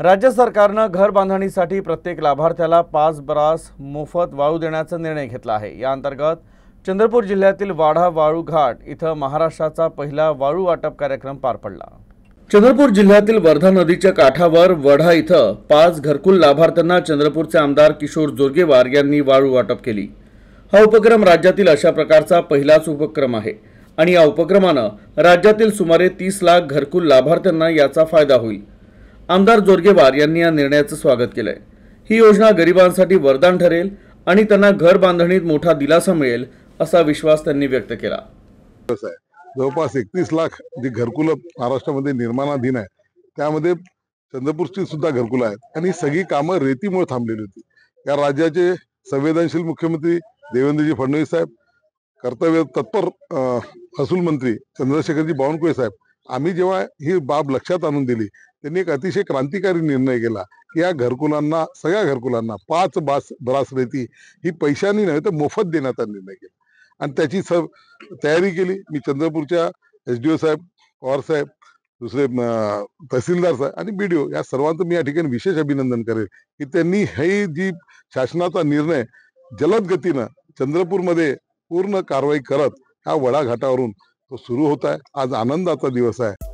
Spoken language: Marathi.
राज्य सरकारनं घर बांधणीसाठी प्रत्येक लाभार्थ्याला 5 ब्रास मोफत वाळू देण्याचा निर्णय घेतला आहे। या अंतर्गत चंद्रपूर जिल्ह्यातील वाढा वाळू घाट इथं महाराष्ट्राचा पहिला वाळू वाटप कार्यक्रम पार पडला। चंद्रपूर जिल्ह्यातील वर्धा नदीच्या काठावर वढा इथं 5 घरकुल लाभार्थ्यांना चंद्रपूरचे आमदार किशोर जोरगेवार यांनी वाळू वाटप केली। हा उपक्रम राज्यातील अशा प्रकारचा पहिलाच उपक्रम आहे आणि या उपक्रमानं राज्यातील सुमारे 30 लाख घरकुल लाभार्थ्यांना याचा फायदा होईल। आमदार जोरगेवार यांनी या निर्णयाचं स्वागत केलंय। ही योजना गरिबांसाठी वरदान ठरेल आणि त्यांना घर बांधणीत मोठा दिलासा मिळेल असा विश्वास त्यांनी व्यक्त केला। जवळपास 31 लाख जी घरकुल महाराष्ट्रामध्ये निर्माणाधीन आहे, त्यामध्ये चंद्रपूरची सुद्धा घरकुल आहेत आणि सगळी कामं रेतीमुळे थांबलेली होती। या राज्याचे संवेदनशील मुख्यमंत्री देवेंद्रजी फडणवीस साहेब, कर्तव्य तत्पर महसूल मंत्री चंद्रशेखरजी बावनकुळे साहेब, आम्ही जेव्हा ही बाब लक्षात आणून दिली, त्यांनी एक अतिशय क्रांतिकारी निर्णय केला की या घरकुलांना, सगळ्या घरकुलांना 5 ब्रास रेती ही पैशांनी नव्हे तर मोफत देण्याचा निर्णय केला आणि त्याची तयारी केली। मी चंद्रपूरच्या SDO साहेब, पवार साहेब, दुसरे तहसीलदार साहेब आणि BDO या सर्वांचं मी या ठिकाणी विशेष अभिनंदन करेल की त्यांनी ही जी शासनाचा निर्णय जलद गतीनं चंद्रपूरमध्ये पूर्ण कारवाई करत हा वडा घाटावरून तो सुरू होत आहे। आज आनंदाचा दिवस आहे।